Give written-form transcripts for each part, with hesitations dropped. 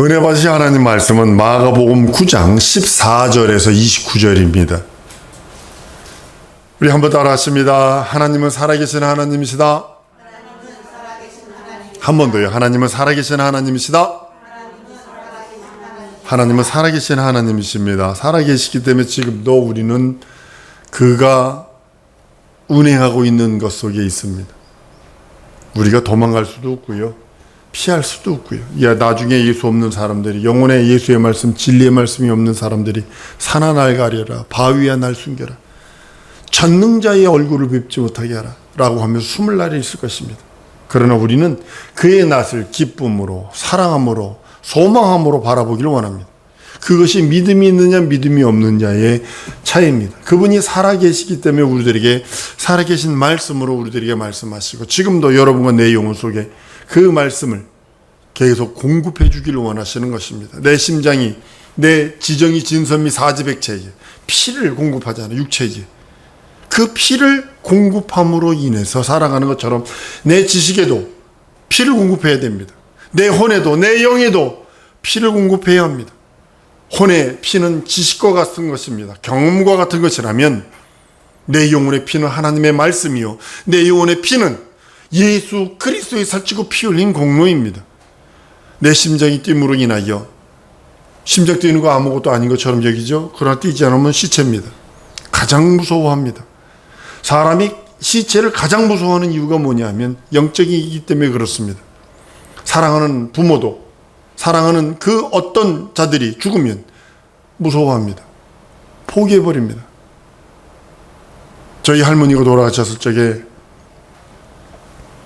은혜 받으신 하나님 말씀은 마가복음 9장 14절에서 29절입니다. 우리 한번 따라 하십니다. 하나님은 살아계신 하나님이시다. 한 번 더요. 하나님은 살아계신 하나님이시다. 하나님은 살아계신 하나님이십니다. 살아계시기 때문에 지금도 우리는 그가 운행하고 있는 것 속에 있습니다. 우리가 도망갈 수도 없고요. 피할 수도 없고요. 나중에 예수 없는 사람들이, 영혼의 예수의 말씀, 진리의 말씀이 없는 사람들이 산하 날 가려라, 바위야 날 숨겨라, 전능자의 얼굴을 뵙지 못하게 하라 라고 하면서 숨을 날이 있을 것입니다. 그러나 우리는 그의 낯을 기쁨으로, 사랑함으로, 소망함으로 바라보기를 원합니다. 그것이 믿음이 있느냐 믿음이 없느냐의 차이입니다. 그분이 살아계시기 때문에 우리들에게 살아계신 말씀으로 우리들에게 말씀하시고, 지금도 여러분과 내 영혼 속에 그 말씀을 계속 공급해 주기를 원하시는 것입니다. 내 심장이, 내 지정이 진선미 사지백체에 피를 공급하잖아요. 육체에. 그 피를 공급함으로 인해서 살아가는 것처럼 내 지식에도 피를 공급해야 됩니다. 내 혼에도, 내 영에도 피를 공급해야 합니다. 혼의 피는 지식과 같은 것입니다. 경험과 같은 것이라면 내 영혼의 피는 하나님의 말씀이요, 내 영혼의 피는 예수 그리스도의 살찌고 피 흘린 공로입니다. 내 심장이 뜀으로 인하여, 심장 뛰는 거 아무것도 아닌 것처럼 여기죠. 그러나 뛰지 않으면 시체입니다. 가장 무서워합니다. 사람이 시체를 가장 무서워하는 이유가 뭐냐면 영적이기 때문에 그렇습니다. 사랑하는 부모도, 사랑하는 그 어떤 자들이 죽으면 무서워합니다. 포기해버립니다. 저희 할머니가 돌아가셨을 적에,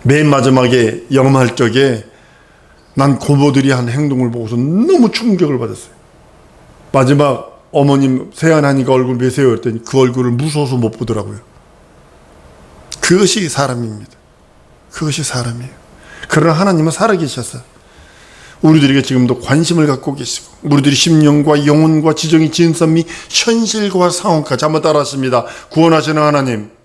맨 마지막에 영험할 적에 난 고모들이 한 행동을 보고서 너무 충격을 받았어요. 마지막 어머님 세안하니까 얼굴 매세요 했더니 그 얼굴을 무서워서 못 보더라고요. 그것이 사람입니다. 그것이 사람이에요. 그러나 하나님은 살아계셔서 우리들에게 지금도 관심을 갖고 계시고, 우리들이 심령과 영혼과 지정이 진선미 현실과 상황까지 한번 따라하십니다. 구원하시는 하나님,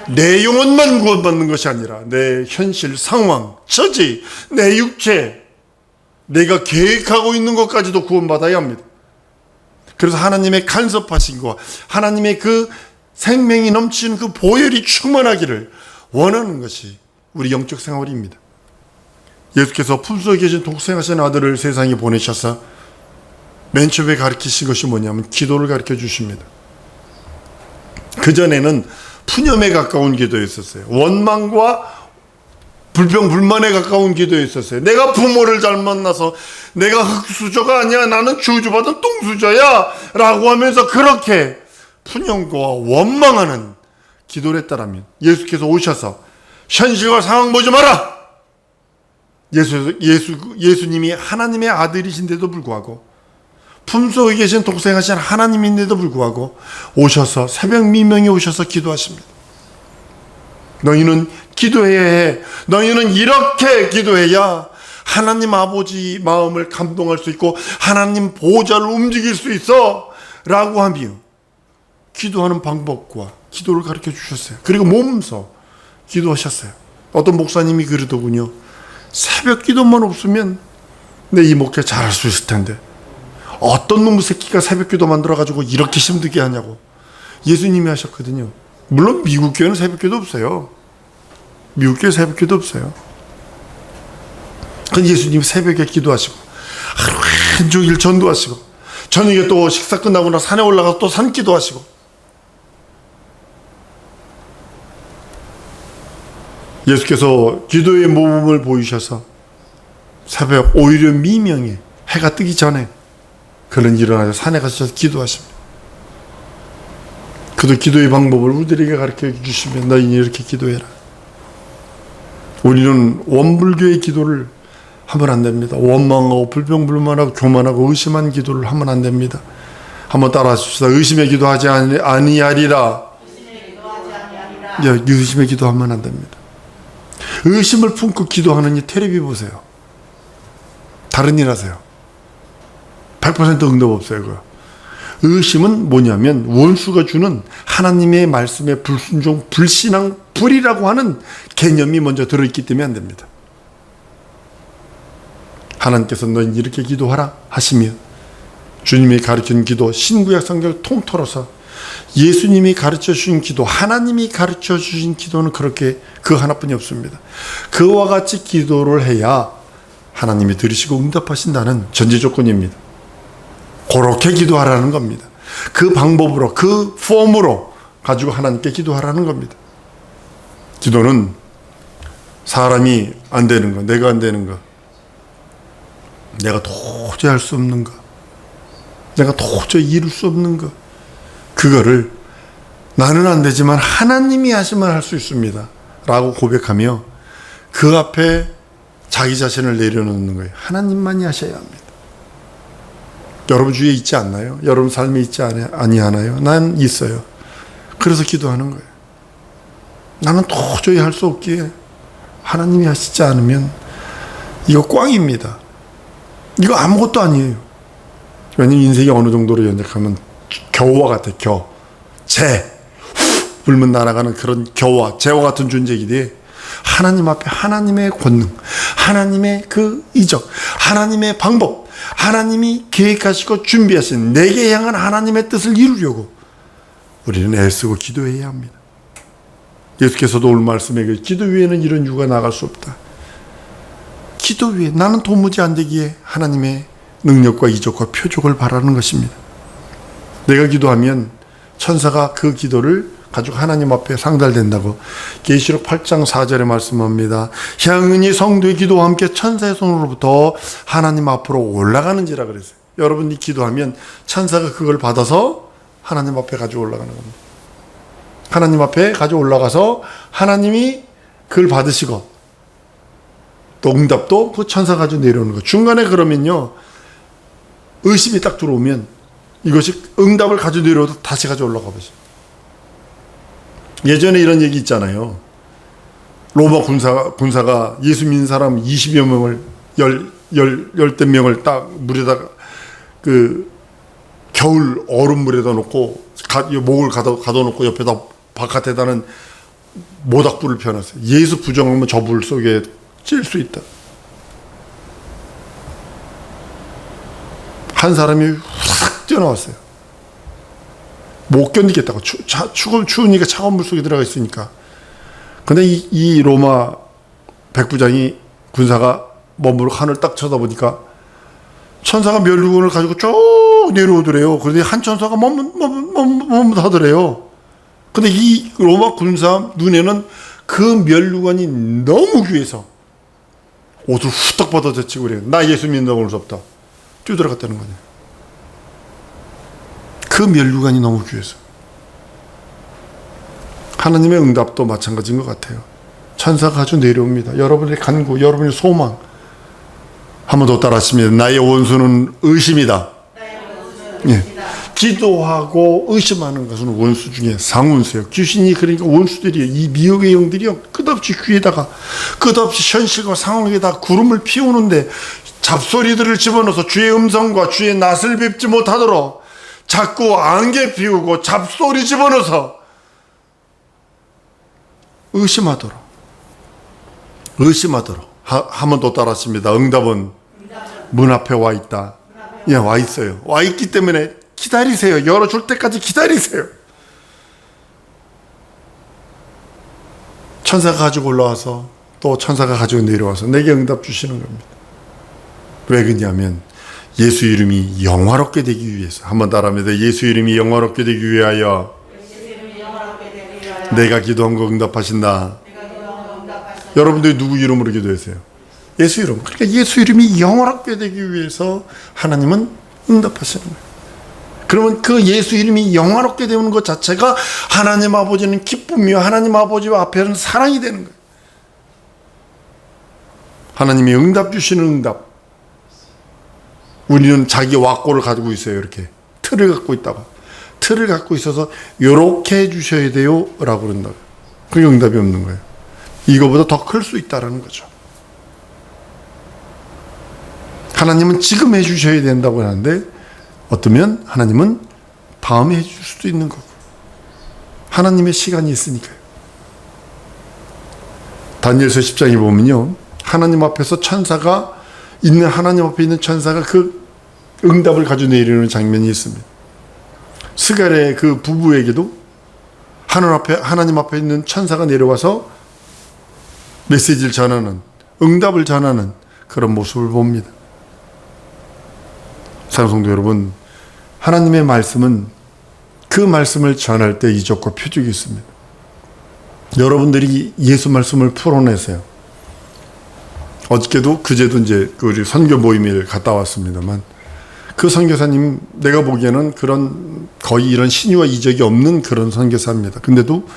내 영혼만 구원받는 것이 아니라 내 현실 상황, 처지, 내 육체, 내가 계획하고 있는 것까지도 구원받아야 합니다. 그래서 하나님의 간섭하신 것, 하나님의 그 생명이 넘치는 그 보혈이 충만하기를 원하는 것이 우리 영적 생활입니다. 예수께서 품속에 계신 독생하신 아들을 세상에 보내셔서 맨 처음에 가르치신 것이 뭐냐면 기도를 가르쳐 주십니다. 그전에는 푸념에 가까운 기도였었어요. 원망과 불평, 불만에 가까운 기도였었어요. 내가 부모를 잘 만나서 내가 흙수저가 아니야, 나는 저주받은 똥수저야 라고 하면서 그렇게 푸념과 원망하는 기도를 했다라면, 예수께서 오셔서 현실과 상황 보지 마라! 예수님이 하나님의 아들이신데도 불구하고, 품속에 계신 독생하신 하나님인데도 불구하고 오셔서 새벽 미명에 오셔서 기도하십니다. 너희는 기도해야 해. 너희는 이렇게 기도해야 하나님 아버지 마음을 감동할 수 있고 하나님 보좌를 움직일 수 있어 라고 하며 기도하는 방법과 기도를 가르쳐 주셨어요. 그리고 몸서 기도하셨어요. 어떤 목사님이 그러더군요. 새벽 기도만 없으면 내 이 목회 잘할 수 있을 텐데 어떤 놈의 새끼가 새벽 기도 만들어가지고 이렇게 힘들게 하냐고 예수님이 하셨거든요. 물론 미국 교회는 새벽 기도 없어요. 미국 교회 새벽 기도 없어요. 근데 예수님이 새벽에 기도하시고 하루 종일 전도하시고 저녁에 또 식사 끝나고 나 산에 올라가서 또 산 기도하시고, 예수께서 기도의 모범을 보이셔서 새벽 오히려 미명에 해가 뜨기 전에 그런 일어나서 산에 가셔서 기도하십니다. 그도 기도의 방법을 우리들에게 가르쳐 주시면 너희는 이렇게 기도해라. 우리는 원불교의 기도를 하면 안 됩니다. 원망하고 불평불만하고 교만하고 의심한 기도를 하면 안 됩니다. 한번 따라 하십시다. 의심의 기도하지 아니하리라. 의심의 기도하면 안 됩니다. 의심을 품고 기도하는 이 텔레비 보세요. 다른 일 하세요. 100% 응답 없어요. 그거. 의심은 뭐냐면 원수가 주는 하나님의 말씀에 불순종, 불신앙, 불이라고 하는 개념이 먼저 들어있기 때문에 안 됩니다. 하나님께서 너는 이렇게 기도하라 하시며, 주님이 가르친 기도, 신구약 성경을 통틀어서 예수님이 가르쳐 주신 기도, 하나님이 가르쳐 주신 기도는 그렇게 그 하나뿐이 없습니다. 그와 같이 기도를 해야 하나님이 들으시고 응답하신다는 전제 조건입니다. 그렇게 기도하라는 겁니다. 그 방법으로, 그 폼으로 가지고 하나님께 기도하라는 겁니다. 기도는 사람이 안 되는 거, 내가 안 되는 거, 내가 도저히 할 수 없는 거, 내가 도저히 이룰 수 없는 거, 그거를 나는 안 되지만 하나님이 하시면 할 수 있습니다 라고 고백하며 그 앞에 자기 자신을 내려놓는 거예요. 하나님만이 하셔야 합니다. 여러분 주위에 있지 않나요? 여러분 삶에 있지 아니하나요? 난 있어요. 그래서 기도하는 거예요. 나는 도저히 할 수 없기에 하나님이 하시지 않으면 이거 꽝입니다. 이거 아무것도 아니에요. 왜냐면 인생이 어느 정도로 연약하면 겨와 같아. 재, 불면 날아가는 그런 겨와, 재와 같은 존재이기 때문에 하나님 앞에 하나님의 권능, 하나님의 그 이적, 하나님의 방법, 하나님이 계획하시고 준비하신 내게 향한 하나님의 뜻을 이루려고 우리는 애쓰고 기도해야 합니다. 예수께서도 오늘 말씀에 기도 위에는 이런 이유가 나갈 수 없다. 기도 위에 나는 도무지 안 되기에 하나님의 능력과 이적과 표적을 바라는 것입니다. 내가 기도하면 천사가 그 기도를 가지고 하나님 앞에 상달된다고 계시록 8장 4절에 말씀합니다. 향은이 성도의 기도와 함께 천사의 손으로부터 하나님 앞으로 올라가는지라 그랬어요. 여러분이 기도하면 천사가 그걸 받아서 하나님 앞에 가지고 올라가는 겁니다. 하나님 앞에 가지고 올라가서 하나님이 그걸 받으시고 또 응답도 그 천사가 가지고 내려오는 거. 중간에 그러면요, 의심이 딱 들어오면 이것이 응답을 가지고 내려오도 다시 가지고 올라가 보죠. 예전에 이런 얘기 있잖아요. 로마 군사가 예수 믿는 사람 20여 명을, 열댓 명을 딱 물에다가 그 겨울 얼음물에다 놓고 목을 가둬놓고 옆에다 바깥에다는 모닥불을 펴놨어요. 예수 부정하면 저 불 속에 찔 수 있다. 한 사람이 확 뛰어나왔어요. 못 견디겠다고. 추우니까 차가운 물 속에 들어가 있으니까. 근데 이 로마 백부장이, 군사가 머무르고 하늘 딱 쳐다보니까 천사가 멸류관을 가지고 쭉 내려오더래요. 그런데 한 천사가 머뭇하더래요. 근데 이 로마 군사 눈에는 그 멸류관이 너무 귀해서 옷을 후딱 벗어젖히고 그래요. 나 예수 믿는다고 할 수 없다. 뛰어들어갔다는 거냐. 그 멸류관이 너무 귀해서. 하나님의 응답도 마찬가지인 것 같아요. 천사가 가지고 내려옵니다. 여러분의 간구, 여러분의 소망. 한 번 더 따라하십니다. 나의 원수는 의심이다. 예. 기도하고 의심하는 것은 원수 중에 상원수예요. 귀신이, 그러니까 원수들이에요. 이 미혹의 영들이요, 끝없이 귀에다가, 끝없이 현실과 상황에다 구름을 피우는데 잡소리들을 집어넣어서 주의 음성과 주의 낯을 뵙지 못하도록 자꾸 안개 피우고 잡소리 집어넣어서 의심하도록 한 번 더 따라하십니다. 응답은 문 앞에 와 있다. 예, 와 있어요. 와 있기 때문에 기다리세요. 열어줄 때까지 기다리세요. 천사가 가지고 올라와서 또 천사가 가지고 내려와서 내게 응답 주시는 겁니다. 왜 그러냐면 예수 이름이 영화롭게 되기 위해서. 한번 따라합니다. 예수 이름이 영화롭게 되기 위하여 내가 기도한 거 응답하신다. 여러분들이 누구 이름으로 기도하세요? 예수 이름. 그러니까 예수 이름이 영화롭게 되기 위해서 하나님은 응답하시는 거예요. 그러면 그 예수 이름이 영화롭게 되는 것 자체가 하나님 아버지는 기쁨이요, 하나님 아버지 앞에는 사랑이 되는 거예요. 하나님이 응답 주시는 응답. 우리는 자기 왁고를 가지고 있어요. 이렇게 틀을 갖고 있다가, 틀을 갖고 있어서 요렇게 해주셔야 돼요 라고 그런다고. 그게 응답이 없는 거예요. 이거보다 더 클 수 있다는 거죠. 하나님은 지금 해주셔야 된다고 하는데 어쩌면 하나님은 다음에 해줄 수도 있는 거고, 하나님의 시간이 있으니까요. 다니엘서 10장에 보면요, 하나님 앞에서 천사가 있는 하나님 앞에 있는 천사가 그 응답을 가져 내리는 장면이 있습니다. 스갈의 그 부부에게도 하나님 앞에 있는 천사가 내려와서 메시지를 전하는, 응답을 전하는 그런 모습을 봅니다. 사랑하는 성도 여러분, 하나님의 말씀은 그 말씀을 전할 때 이적과 표적이 있습니다. 여러분들이 예수 말씀을 풀어내세요. 어저께도 그제도 이제 우리 선교 모임을 갔다 왔습니다만, 그 선교사님 내가 보기에는 그런 거의 이런 신의와 이적이 없는 그런 선교사입니다. 근데도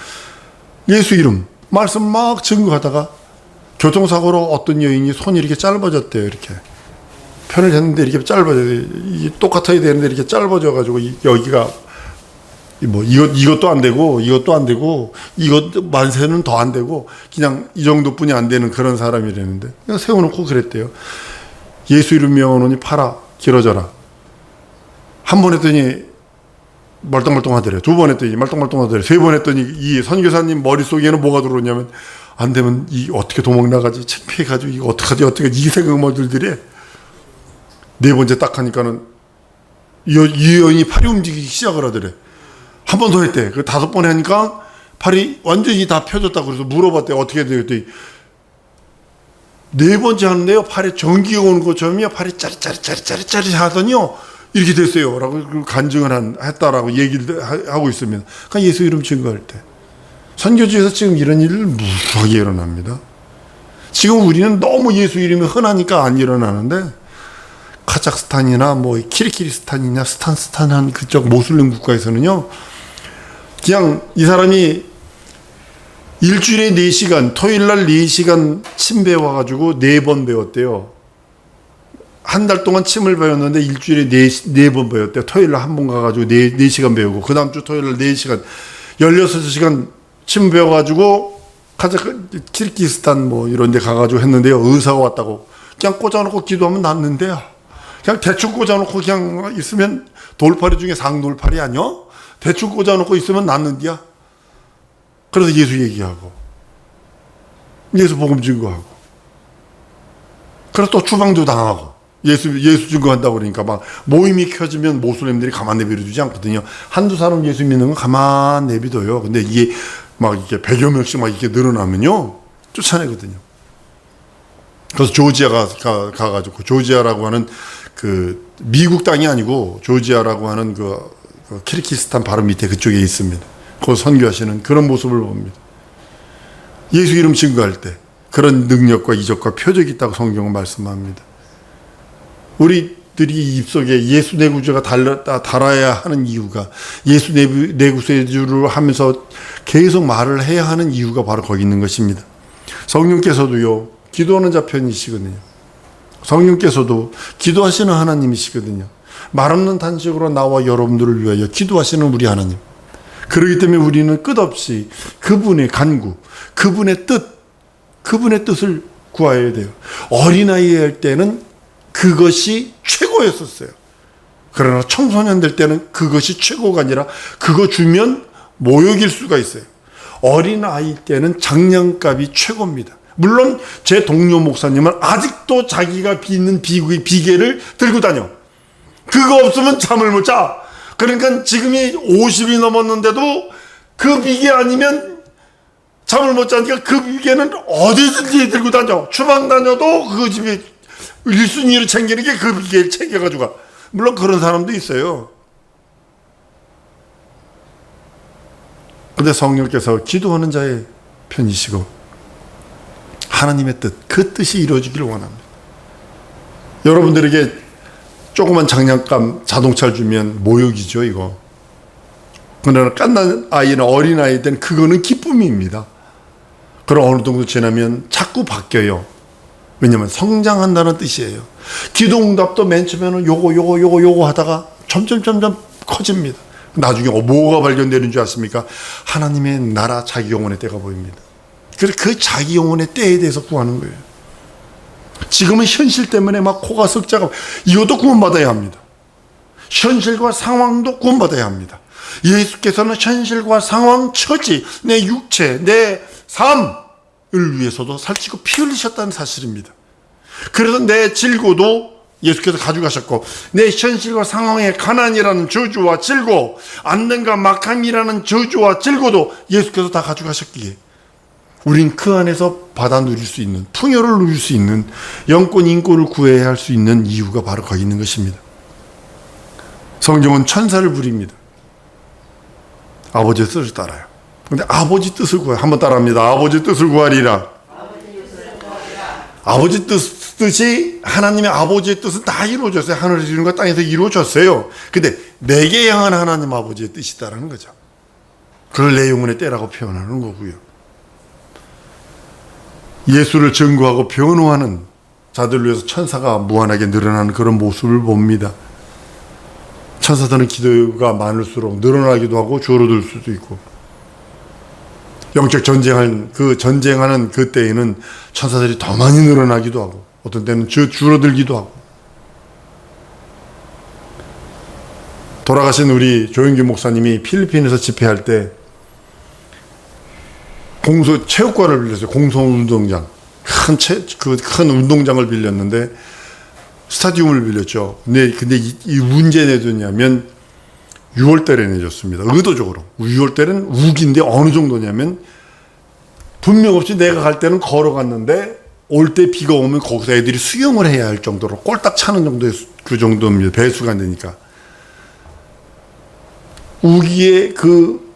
예수 이름 말씀 막 증거하다가 교통사고로 어떤 여인이 손이 이렇게 짧아졌대요. 이렇게 편을 했는데 이렇게 짧아져요. 똑같아야 되는데 이렇게 짧아져 가지고 여기가 뭐 이것도 안 되고 이것도 안 되고 이것 만세는 더 안 되고 그냥 이 정도뿐이 안 되는 그런 사람이라는데 그냥 세워놓고 그랬대요. 예수 이름 명하노니 팔아 길어져라. 한 번 했더니 말똥말똥하더래요. 두 번 했더니 말똥말똥하더래요. 세 번 했더니 이 선교사님 머릿속에는 뭐가 들어오냐면 안 되면 이 어떻게 도망 나가지 창피해가지고 이거 어떡하지 이 생각만 들더래. 네 번째 딱 하니까는 이 여인이 팔이 움직이기 시작을 하더래. 한 번 더 했대. 그 다섯 번 하니까 팔이 완전히 다 펴졌다고 그래서 물어봤대. 어떻게 돼요? 그랬더니 네 번째 하는데요. 팔에 전기가 오는 것처럼요. 팔이 짜릿짜릿 하더니요. 이렇게 됐어요. 라고 간증을 했다라고 얘기를 하고 있습니다. 그러니까 예수 이름 증거할 때. 선교지에서 지금 이런 일을 무수하게 일어납니다. 지금 우리는 너무 예수 이름이 흔하니까 안 일어나는데 카자흐스탄이나 뭐 키르기스탄이나 스탄한 그쪽 모슬림 국가에서는요. 그냥 이 사람이 일주일에 4시간, 토요일날 4시간 침 배워가지고 4번 배웠대요. 한 달 동안 침을 배웠는데 일주일에 4번 배웠대요. 토요일날 한 번 가가지고 4시간 배우고 그 다음 주 토요일날 4시간 16시간 침 배워가지고 키르기스탄 뭐 이런 데 가가지고 했는데요. 의사가 왔다고 그냥 꽂아놓고 기도하면 낫는데요. 그냥 대충 꽂아놓고 그냥 있으면 돌팔이 중에 상돌팔이 아니야? 대충 꽂아놓고 있으면 낫는디야. 그래서 예수 얘기하고 예수 복음 증거하고 그래서 또 추방도 당하고 예수 증거한다고 그러니까 막 모임이 켜지면 모슬림들이 가만 내버려두지 않거든요. 한두 사람 예수 믿는 건 가만 내비둬요. 근데 이게 막 이렇게 100여 명씩 막 이렇게 늘어나면요 쫓아내거든요. 그래서 조지아가 가가지고 조지아라고 하는 그 미국 땅이 아니고 조지아라고 하는 그 키르기스탄 바로 밑에 그쪽에 있습니다. 그 선교하시는 그런 모습을 봅니다. 예수 이름 증거할 때 그런 능력과 이적과 표적이 있다고 성경은 말씀합니다. 우리들이 입속에 예수 내 구주가 달아야 하는 이유가 예수 내 구세주를 하면서 계속 말을 해야 하는 이유가 바로 거기 있는 것입니다. 성령께서도요 기도하는 자 편이시거든요. 성령께서도 기도하시는 하나님이시거든요. 말 없는 단식으로 나와 여러분들을 위하여 기도하시는 우리 하나님. 그렇기 때문에 우리는 끝없이 그분의 간구, 그분의 뜻을 구해야 돼요. 어린아이 할 때는 그것이 최고였었어요. 그러나 청소년 될 때는 그것이 최고가 아니라 그거 주면 모욕일 수가 있어요. 어린아이 때는 장량값이 최고입니다. 물론 제 동료 목사님은 아직도 자기가 있는 비계를 들고 다녀. 그거 없으면 잠을 못 자. 그러니까 지금이 50이 넘었는데도 그 비계 아니면 잠을 못 자니까 그 비계는 어디든지 들고 다녀. 주방 다녀도 그 집에 1순위로 챙기는 게 그 비계를 챙겨가지고 가. 물론 그런 사람도 있어요. 근데 성령께서 기도하는 자의 편이시고 하나님의 뜻, 그 뜻이 이루어지기를 원합니다. 여러분들에게 조그만 장난감 자동차를 주면 모욕이죠, 이거. 그러나 깐난 아이나 어린 아이들은 그거는 기쁨입니다. 그럼 어느 정도 지나면 자꾸 바뀌어요. 왜냐면 성장한다는 뜻이에요. 기도응답도 맨 처음에는 요거 하다가 점점 커집니다. 나중에 뭐가 발견되는 줄 아십니까? 하나님의 나라 자기 영혼의 때가 보입니다. 그래서 그 자기 영혼의 때에 대해서 구하는 거예요. 지금은 현실 때문에 막 코가 석자가 이것도 구원받아야 합니다. 현실과 상황도 구원받아야 합니다. 예수께서는 현실과 상황, 처지, 내 육체, 내 삶을 위해서도 살찌고 피 흘리셨다는 사실입니다. 그래서 내 질고도 예수께서 가져가셨고, 내 현실과 상황의 가난이라는 저주와 질고, 안능과 막함이라는 저주와 질고도 예수께서 다 가져가셨기에 우린 그 안에서 받아 누릴 수 있는, 풍요를 누릴 수 있는, 영권 인권을 구해야 할 수 있는 이유가 바로 거기 있는 것입니다. 성경은 천사를 부립니다. 아버지의 뜻을 따라요. 근데 아버지 뜻을 구하라. 한번 따라합니다. 아버지 뜻을 구하리라. 아버지 뜻이, 하나님의 아버지의 뜻은 다 이루어졌어요. 하늘에서 이룬 것 땅에서 이루어졌어요. 근데 내게 향한 하나님 아버지의 뜻이다라는 거죠. 그걸 내 영혼의 때라고 표현하는 거고요. 예수를 증거하고 변호하는 자들을 위해서 천사가 무한하게 늘어나는 그런 모습을 봅니다. 천사들은 기도가 많을수록 늘어나기도 하고 줄어들 수도 있고, 영적 전쟁하는 그 때에는 천사들이 더 많이 늘어나기도 하고, 어떤 때는 줄어들기도 하고. 돌아가신 우리 조영규 목사님이 필리핀에서 집회할 때 체육관을 빌렸어요. 공성운동장. 큰 운동장을 빌렸는데, 스타디움을 빌렸죠. 근데 이 문제 내줬냐면 6월달에 내줬습니다. 의도적으로. 6월달은 우기인데 어느 정도냐면, 분명 없이 내가 갈 때는 걸어갔는데 올 때 비가 오면 거기서 애들이 수영을 해야 할 정도로 꼴딱 차는 정도의 그 정도입니다. 배수가 안 되니까. 우기에 그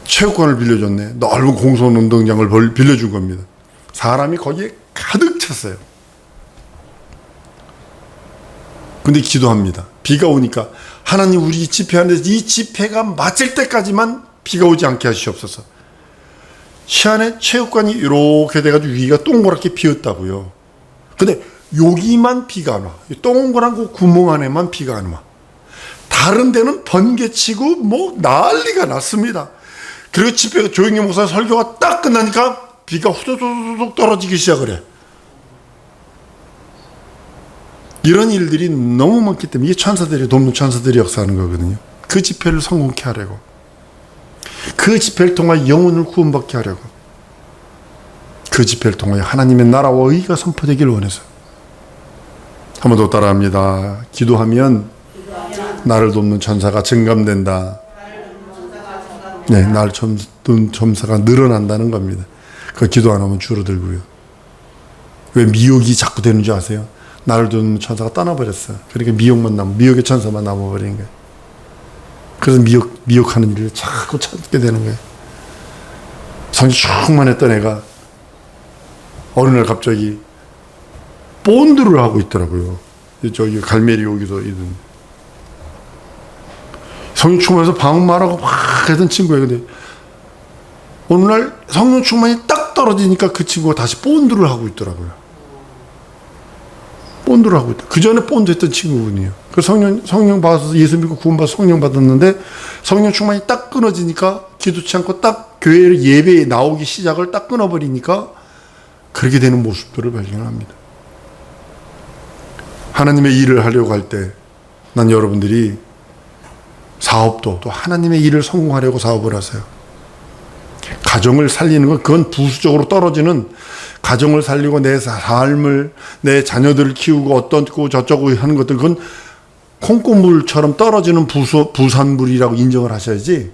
체육관을 빌려줬네. 넓은 공성운동장을 빌려준 겁니다. 사람이 거기에 가득 찼어요. 근데 기도합니다. 비가 오니까 하나님, 우리 집회하는데 이 집회가 마칠 때까지만 비가 오지 않게 하시옵소서. 시안에 체육관이 이렇게 돼가지고 위가 동그랗게 비었다고요. 근데 여기만 비가 안 와. 동그란 그 구멍 안에만 비가 안 와. 다른 데는 번개치고 뭐 난리가 났습니다. 그리고 집회가 조영규 목사 설교가 딱 끝나니까 비가 후두둑 떨어지기 시작을 해. 이런 일들이 너무 많기 때문에 이게 천사들이, 돕는 천사들이 역사하는 거거든요. 그 집회를 성공케 하려고, 그 집회를 통하여 영혼을 구원받게 하려고, 그 집회를 통하여 하나님의 나라와 의가 선포되기를 원해서. 한 번 더 따라합니다. 기도하면 나를 돕는 천사가 증감된다. 네, 나를 돕는 천사가 늘어난다는 겁니다. 그 기도 안 하면 줄어들고요. 왜 미혹이 자꾸 되는 줄 아세요? 나를 돕는 천사가 떠나버렸어요. 그러니까 미혹의 천사만 남아버리는 거예요. 그래서 미혹하는 일을 자꾸 찾게 되는 거예요. 성이 충만했던 애가 어느 날 갑자기 본드를 하고 있더라고요. 저기 갈매리 여기서 있는. 성령 충만해서 방언 말하고 막 하던 친구예요. 근데 어느 날 성령 충만이 딱 떨어지니까 그 친구가 다시 본드를 하고 있더라고요. 본드를 하고 있다. 그 전에 본드 했던 친구분이에요. 그 성령 받아서 예수 믿고 구원받아서 성령 받았는데, 성령 충만이 딱 끊어지니까 기도치 않고 딱 교회 예배에 나오기 시작을 딱 끊어버리니까 그렇게 되는 모습들을 발견합니다. 하나님의 일을 하려고 할 때 난 여러분들이 사업도 또 하나님의 일을 성공하려고 사업을 하세요. 가정을 살리는 건, 그건 부수적으로 떨어지는, 가정을 살리고 내 삶을, 내 자녀들을 키우고 어떻고 저쩌고 하는 것들, 그건 콩고물처럼 떨어지는 부산물이라고 인정을 하셔야지,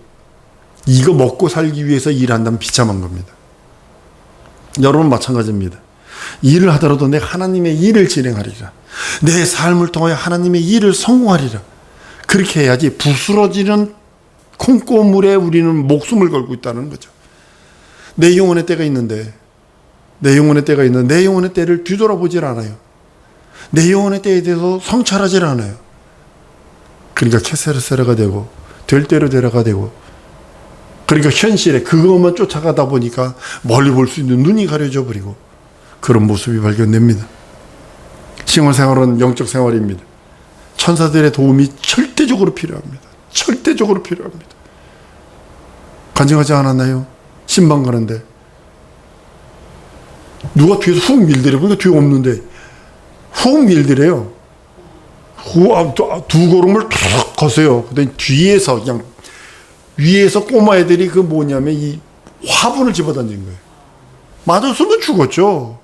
이거 먹고 살기 위해서 일한다면 비참한 겁니다. 여러분 마찬가지입니다. 일을 하더라도 내 하나님의 일을 진행하리라. 내 삶을 통하여 하나님의 일을 성공하리라. 그렇게 해야지 부스러지는 콩고물에 우리는 목숨을 걸고 있다는 거죠. 내 영혼의 때가 있는데, 내 영혼의 때를 뒤돌아보질 않아요. 내 영혼의 때에 대해서 성찰하질 않아요. 그러니까 캐세르세르가 되고, 될 대로 되라가 되고, 그러니까 현실에 그것만 쫓아가다 보니까 멀리 볼 수 있는 눈이 가려져 버리고, 그런 모습이 발견됩니다. 신앙생활은 영적 생활입니다. 천사들의 도움이 절대적으로 필요합니다. 절대적으로 필요합니다. 간증하지 않았나요? 신방 가는데 누가 뒤에서 훅 밀더래. 그러니까 뒤에 없는데 훅 밀더래요. 두 걸음을 툭 걷어요. 그다음에 뒤에서 그냥 위에서 꼬마 애들이 그 뭐냐면 이 화분을 집어던진 거예요. 맞았으면 죽었죠.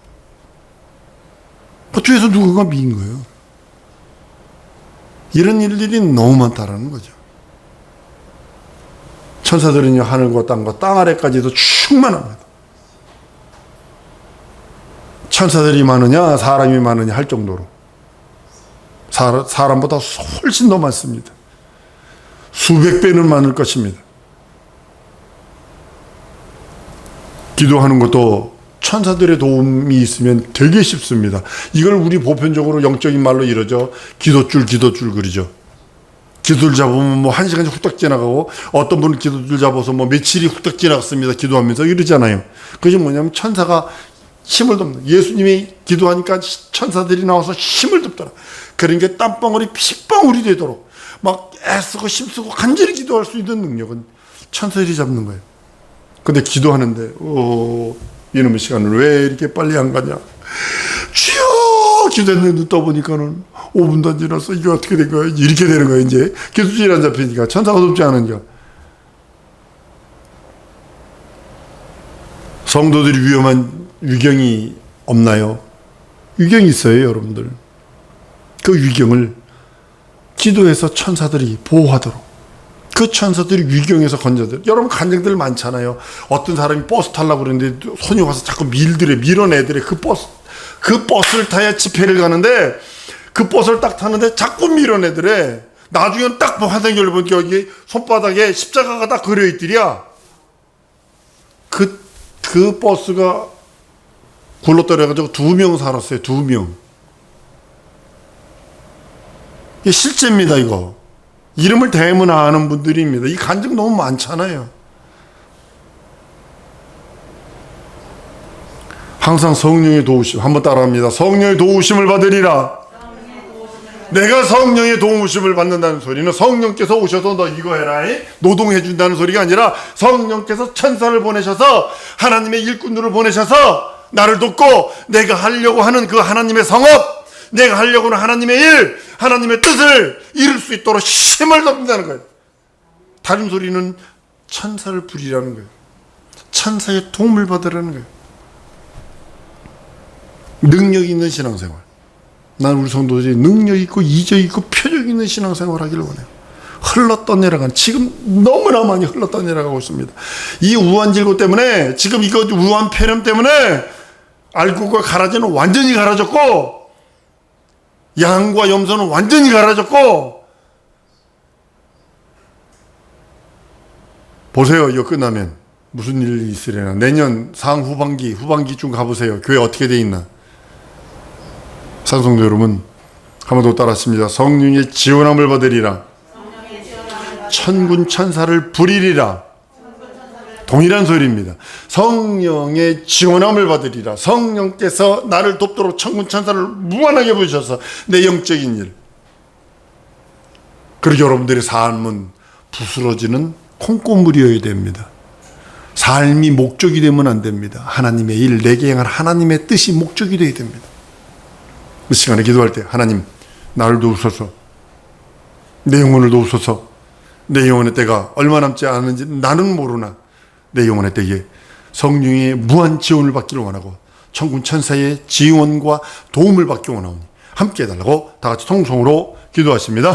그 뒤에서 누군가 미인 거예요. 이런 일들이 너무 많다라는 거죠. 천사들은요, 하늘과 땅과 땅 아래까지도 충만합니다. 천사들이 많으냐 사람이 많으냐 할 정도로 사람보다 훨씬 더 많습니다. 수백 배는 많을 것입니다. 기도하는 것도 천사들의 도움이 있으면 되게 쉽습니다. 이걸 우리 보편적으로 영적인 말로 이러죠. 기도줄 그러죠. 기도를 잡으면 뭐 1시간이 훅딱 지나가고, 어떤 분은 기도줄 잡아서 뭐 며칠이 훅딱 지나갔습니다. 기도하면서 이러잖아요. 그게 뭐냐면 천사가 힘을 돕는, 예수님이 기도하니까 천사들이 나와서 힘을 돕더라. 그러니까 땀방울이 핏방울이 되도록 막 애쓰고 힘쓰고 간절히 기도할 수 있는 능력은 천사들이 잡는 거예요. 근데 기도하는데 이놈의 시간을 왜 이렇게 빨리 안 가냐, 주여 기도했는데 눈 떠보니까는 5분도 안 지났어. 이게 어떻게 된 거야? 이렇게 되는 거야. 이제 기도줄이 안 잡히니까. 천사가 돕지 않으니까. 성도들이 위험한 위경이 없나요? 위경이 있어요, 여러분들. 그 위경을 기도해서 천사들이 보호하도록, 그 천사들이 위경에서 건져들. 여러분 간증들 많잖아요. 어떤 사람이 버스 타려고 그러는데 손이 와서 자꾸 밀어내더래. 그 버스를 타야 집회를 가는데, 그 버스를 딱 타는데 자꾸 밀어내더래. 나중에는 딱 화상결 보니까 여기 손바닥에 십자가가 딱 그려있더랴. 그 버스가 굴러떨어져가지고 2명 살았어요. 2명. 이게 실제입니다, 이거. 이름을 대면 아는 분들입니다. 이 간증 너무 많잖아요. 항상 성령의 도우심, 한번 따라합니다. 성령의 도우심을 받으리라. 내가 성령의 도우심을 받는다는 소리는 성령께서 오셔서 너 이거 해라 노동해 준다는 소리가 아니라, 성령께서 천사를 보내셔서 하나님의 일꾼들을 보내셔서 나를 돕고 내가 하려고 하는 그 하나님의 성업, 내가 하려고 하는 하나님의 일, 하나님의 뜻을 이룰 수 있도록 힘을 덮는다는 거예요. 다른 소리는 천사를 부리라는 거예요. 천사의 도움을 받으라는 거예요. 능력 있는 신앙생활. 난 우리 성도들이 능력 있고 이적 있고 표적 있는 신앙생활 하기를 원해요. 흘러떠내려간, 지금 너무나 많이 흘러떠내려가고 있습니다. 이 우한질고 때문에, 지금 이거 우한 폐렴 때문에 알코올과 가라지는 완전히 가라졌고, 양과 염소는 완전히 가라졌고, 보세요. 이거 끝나면 무슨 일이 있으려나. 내년 후반기쯤 가보세요. 교회 어떻게 돼 있나. 산성도 여러분, 한 번 더 따라하십니다. 성령의 지원함을 받으리라. 천군 천사를 부리리라. 동일한 소리입니다. 성령의 지원함을 받으리라. 성령께서 나를 돕도록 천군 천사를 무한하게 부으셔서 내 영적인 일. 그리고 여러분들의 삶은 부스러지는 콩고물이어야 됩니다. 삶이 목적이 되면 안 됩니다. 하나님의 일, 내게 향한 하나님의 뜻이 목적이 되어야 됩니다. 이 시간에 기도할 때, 하나님 나를 도우소서, 내 영혼을 도우소서. 내 영혼의 때가 얼마 남지 않은지 나는 모르나 내 영혼의 때에 성령의 무한 지원을 받기를 원하고, 천군 천사의 지원과 도움을 받기 원하오니 함께 해달라고 다 같이 통성으로 기도하십니다.